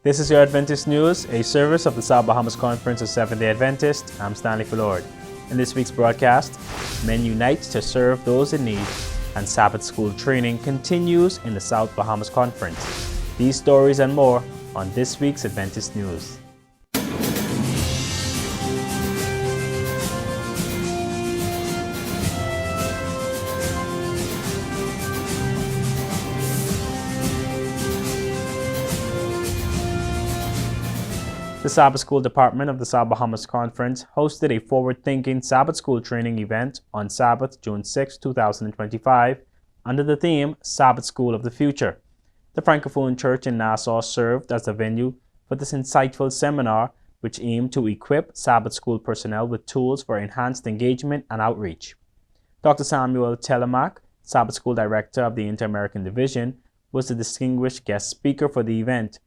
This is your Adventist News, a service of the South Bahamas Conference of Seventh-day Adventists. I'm Stanley Fullord. In this week's broadcast, men unite to serve those in need, and Sabbath School training continues in the South Bahamas Conference. These stories and more on this week's Adventist News. The Sabbath School Department of the South Bahamas Conference hosted a forward-thinking Sabbath School training event on Sabbath, June 6, 2025, under the theme Sabbath School of the Future. The Francophone Church in Nassau served as the venue for this insightful seminar, which aimed to equip Sabbath School personnel with tools for enhanced engagement and outreach. Dr. Samuel Telemack, Sabbath School Director of the Inter-American Division, was the distinguished guest speaker for the event.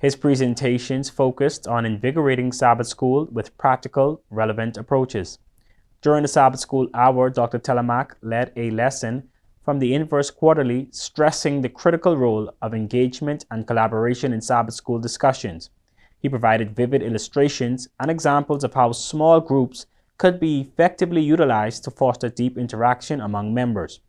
His presentations focused on invigorating Sabbath School with practical, relevant approaches. During the Sabbath School hour, Dr. Telemack led a lesson from the Inverse Quarterly, stressing the critical role of engagement and collaboration in Sabbath School discussions. He provided vivid illustrations and examples of how small groups could be effectively utilized to foster deep interaction among members.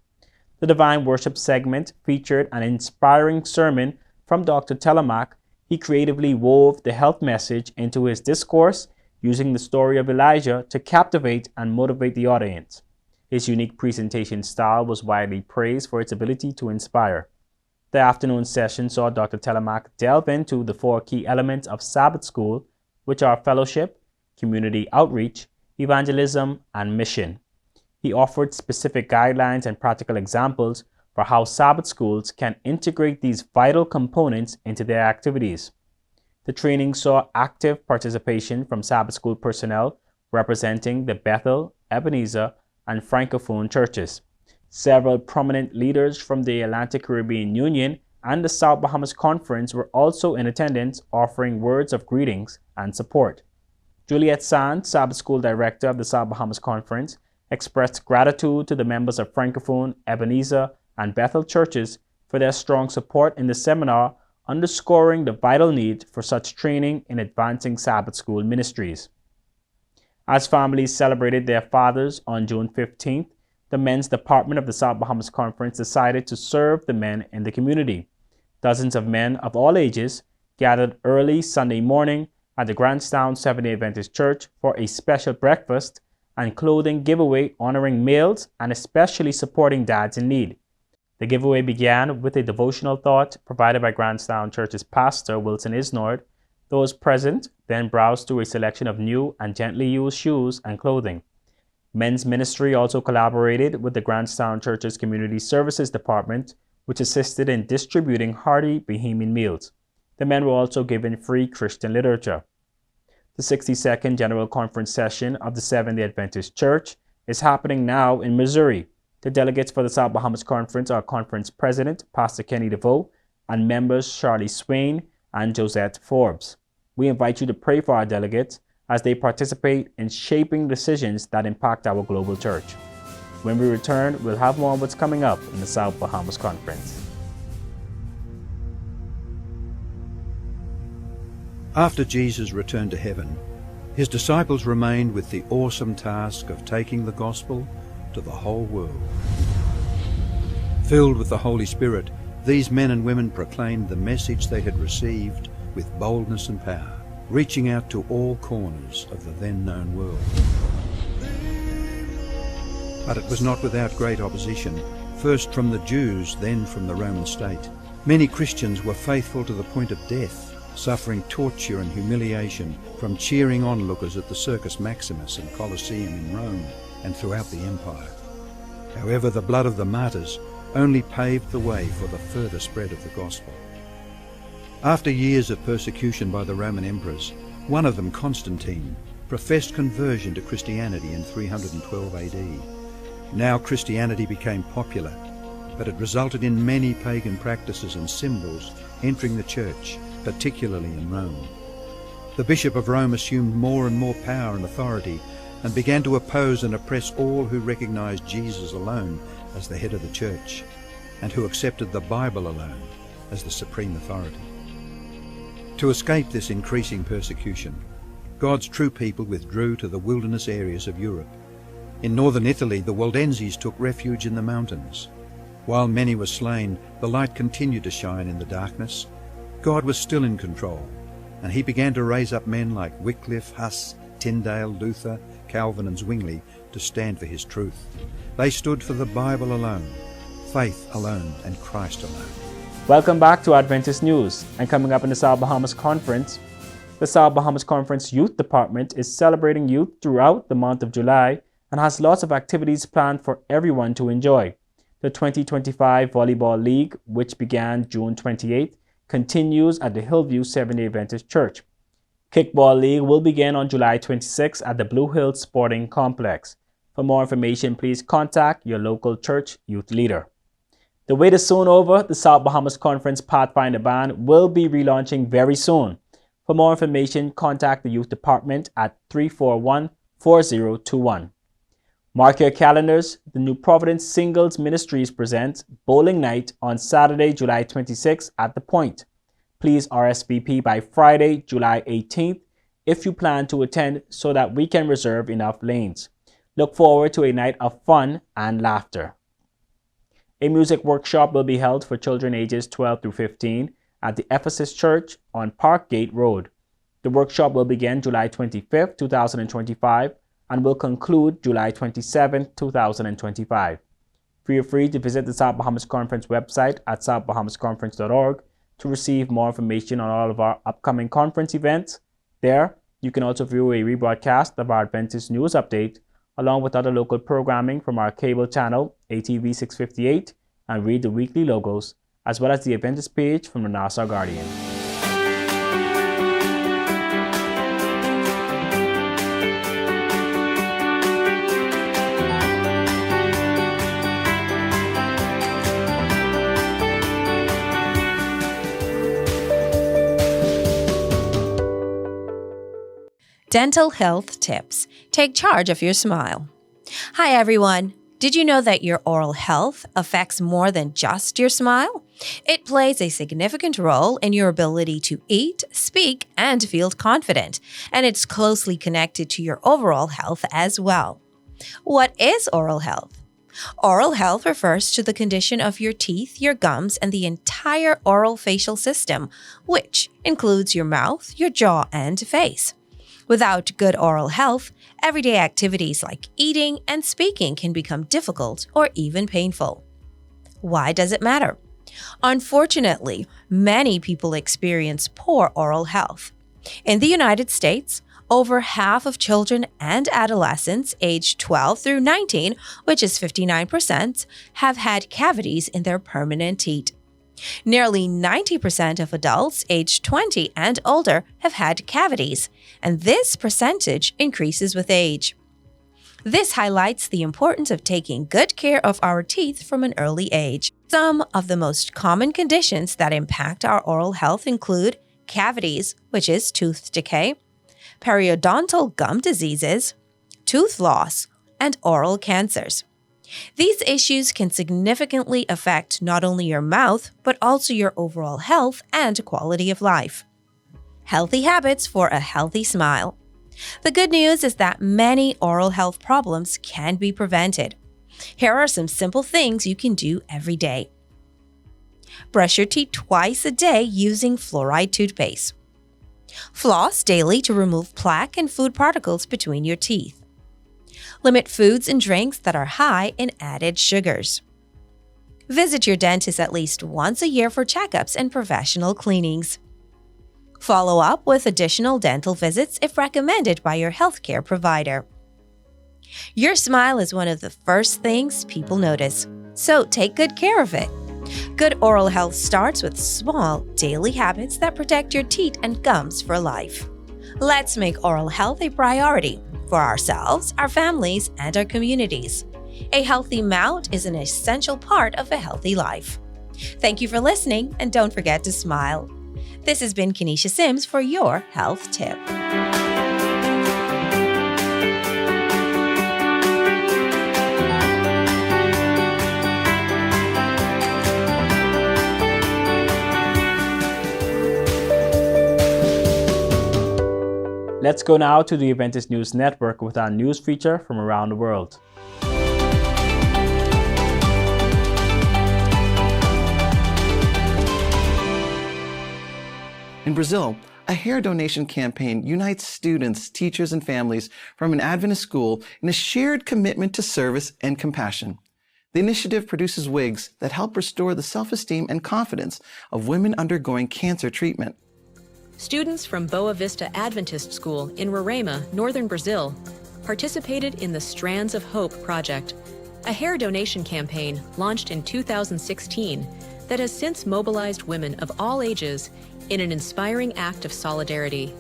The Divine Worship segment featured an inspiring sermon from Dr. Telemack. He creatively wove the health message into his discourse, using the story of Elijah to captivate and motivate the audience. His unique presentation style was widely praised for its ability to inspire. The afternoon session saw Dr. Telemack delve into the four key elements of Sabbath School, which are fellowship, community outreach, evangelism, and mission. He offered specific guidelines and practical examples for how Sabbath schools can integrate these vital components into their activities. The training saw active participation from Sabbath School personnel representing the Bethel, Ebenezer, and Francophone churches. Several prominent leaders from the Atlantic Caribbean Union and the South Bahamas Conference were also in attendance, offering words of greetings and support. Juliet Sands, Sabbath School Director of the South Bahamas Conference, expressed gratitude to the members of Francophone, Ebenezer, and Bethel churches for their strong support in the seminar, underscoring the vital need for such training in advancing Sabbath School ministries. As families celebrated their fathers on June 15th, the Men's Department of the South Bahamas Conference decided to serve the men in the community. Dozens of men of all ages gathered early Sunday morning at the Grandstown Seventh-day Adventist Church for a special breakfast and clothing giveaway honoring males and especially supporting dads in need. The giveaway began with a devotional thought provided by Grandstown Church's pastor, Wilson Isnord. Those present then browsed through a selection of new and gently used shoes and clothing. Men's ministry also collaborated with the Grandstown Church's Community Services Department, which assisted in distributing hearty Bahamian meals. The men were also given free Christian literature. The 62nd General Conference session of the Seventh-day Adventist Church is happening now in Missouri. The delegates for the South Bahamas Conference are Conference President Pastor Kenny DeVoe and members Charlie Swain and Josette Forbes. We invite you to pray for our delegates as they participate in shaping decisions that impact our global church. When we return, we'll have more on what's coming up in the South Bahamas Conference. After Jesus returned to heaven, his disciples remained with the awesome task of taking the gospel to the whole world. Filled with the Holy Spirit, these men and women proclaimed the message they had received with boldness and power, reaching out to all corners of the then known world. But it was not without great opposition, first from the Jews, then from the Roman state. Many Christians were faithful to the point of death, suffering torture and humiliation from cheering onlookers at the Circus Maximus and Colosseum in Rome and throughout the empire. However, the blood of the martyrs only paved the way for the further spread of the gospel. After years of persecution by the Roman emperors, one of them, Constantine, professed conversion to Christianity in 312 AD. Now Christianity became popular, but it resulted in many pagan practices and symbols entering the church, particularly in Rome. The Bishop of Rome assumed more and more power and authority and began to oppose and oppress all who recognized Jesus alone as the head of the church and who accepted the Bible alone as the supreme authority. To escape this increasing persecution, God's true people withdrew to the wilderness areas of Europe. In northern Italy, the Waldenses took refuge in the mountains. While many were slain, the light continued to shine in the darkness. God was still in control, and he began to raise up men like Wycliffe, Huss, Tyndale, Luther, Calvin and Zwingli to stand for his truth. They stood for the Bible alone, faith alone, and Christ alone. Welcome back to Adventist News. And coming up in the South Bahamas Conference, the South Bahamas Conference Youth Department is celebrating youth throughout the month of July and has lots of activities planned for everyone to enjoy. The 2025 Volleyball League, which began June 28th, continues at the Hillview Seventh-day Adventist Church. Kickball League will begin on July 26th at the Blue Hills Sporting Complex. For more information, please contact your local church youth leader. The wait is soon over. The South Bahamas Conference Pathfinder Band will be relaunching very soon. For more information, contact the Youth Department at 341-4021. Mark your calendars. The New Providence Singles Ministries presents Bowling Night on Saturday, July 26th at The Point. Please RSVP by Friday, July 18th if you plan to attend so that we can reserve enough lanes. Look forward to a night of fun and laughter. A music workshop will be held for children ages 12 through 15 at the Ephesus Church on Parkgate Road. The workshop will begin July 25th, 2025 and will conclude July 27th, 2025. Feel free to visit the South Bahamas Conference website at southbahamasconference.org to receive more information on all of our upcoming conference events. There, you can also view a rebroadcast of our Adventist News Update, along with other local programming from our cable channel, ATV 658, and read the weekly logos, as well as the Adventist page from the Nassau Guardian. Dental health tips. Take charge of your smile. Hi, everyone. Did you know that your oral health affects more than just your smile? It plays a significant role in your ability to eat, speak, and feel confident, and it's closely connected to your overall health as well. What is oral health? Oral health refers to the condition of your teeth, your gums, and the entire oral facial system, which includes your mouth, your jaw, and face. Without good oral health, everyday activities like eating and speaking can become difficult or even painful. Why does it matter? Unfortunately, many people experience poor oral health. In the United States, over half of children and adolescents aged 12 through 19, which is 59%, have had cavities in their permanent teeth. Nearly 90% of adults aged 20 and older have had cavities, and this percentage increases with age. This highlights the importance of taking good care of our teeth from an early age. Some of the most common conditions that impact our oral health include cavities, which is tooth decay, periodontal gum diseases, tooth loss, and oral cancers. These issues can significantly affect not only your mouth, but also your overall health and quality of life. Healthy habits for a healthy smile. The good news is that many oral health problems can be prevented. Here are some simple things you can do every day. Brush your teeth twice a day using fluoride toothpaste. Floss daily to remove plaque and food particles between your teeth. Limit foods and drinks that are high in added sugars. Visit your dentist at least once a year for checkups and professional cleanings. Follow up with additional dental visits if recommended by your healthcare provider. Your smile is one of the first things people notice, so take good care of it. Good oral health starts with small, daily habits that protect your teeth and gums for life. Let's make oral health a priority for ourselves, our families, and our communities. A healthy mouth is an essential part of a healthy life. Thank you for listening, and don't forget to smile. This has been Kenesha Sims for your health tip. Let's go now to the Adventist News Network with our news feature from around the world. In Brazil, a hair donation campaign unites students, teachers, and families from an Adventist school in a shared commitment to service and compassion. The initiative produces wigs that help restore the self-esteem and confidence of women undergoing cancer treatment. Students from Boa Vista Adventist School in Roraima, northern Brazil, participated in the Strands of Hope project, a hair donation campaign launched in 2016 that has since mobilized women of all ages in an inspiring act of solidarity.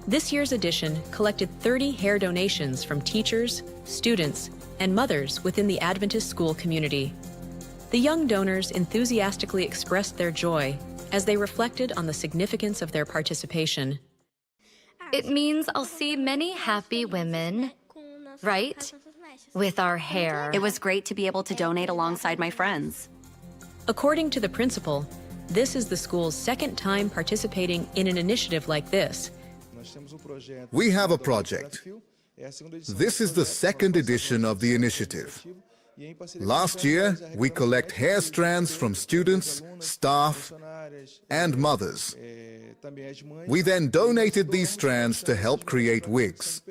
This year's edition collected 30 hair donations from teachers, students, and mothers within the Adventist school community. The young donors enthusiastically expressed their joy as they reflected on the significance of their participation. It means I'll see many happy women, right? With our hair. It was great to be able to donate alongside my friends. According to the principal, this is the school's second time participating in an initiative like this. We have a project. This is the second edition of the initiative. Last year, we collect hair strands from students, staff, and mothers. We then donated these strands to help create wigs.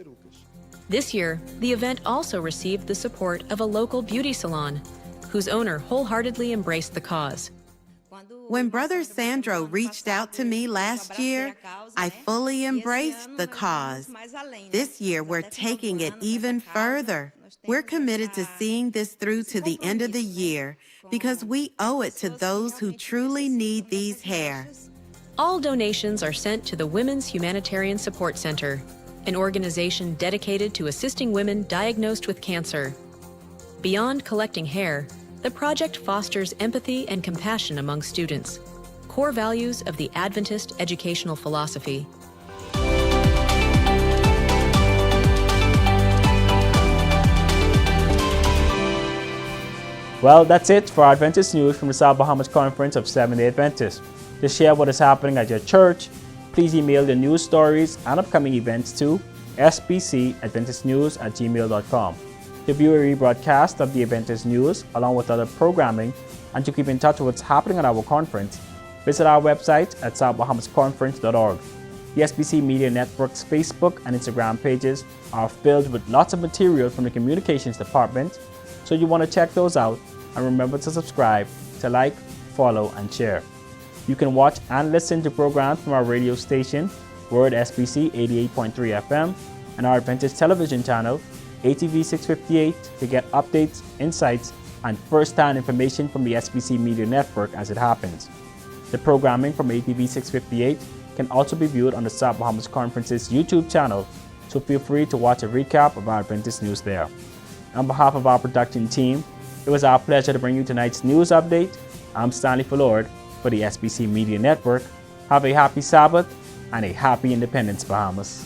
This year, the event also received the support of a local beauty salon, whose owner wholeheartedly embraced the cause. When Brother Sandro reached out to me last year, I fully embraced the cause. This year, we're taking it even further. We're committed to seeing this through to the end of the year because we owe it to those who truly need these hair. All donations are sent to the Women's Humanitarian Support Center, an organization dedicated to assisting women diagnosed with cancer. Beyond collecting hair, the project fosters empathy and compassion among students, core values of the Adventist educational philosophy. Well, that's it for Adventist news from the South Bahamas Conference of Seventh-day Adventists. To share what is happening at your church, please email the news stories and upcoming events to sbcadventistnews@gmail.com. To view a rebroadcast of the Adventist news along with other programming and to keep in touch with what's happening at our conference, visit our website at southbahamasconference.org. The SBC Media Network's Facebook and Instagram pages are filled with lots of material from the Communications Department, so you want to check those out and remember to subscribe, to like, follow, and share. You can watch and listen to programs from our radio station, Word SBC 88.3 FM, and our Adventist television channel, ATV 658, to get updates, insights, and first-hand information from the SBC Media Network as it happens. The programming from ATV 658 can also be viewed on the South Bahamas Conference's YouTube channel, so feel free to watch a recap of our Adventist news there. On behalf of our production team, it was our pleasure to bring you tonight's news update. I'm Stanley Fullord for the SBC Media Network. Have a happy Sabbath and a happy Independence, Bahamas.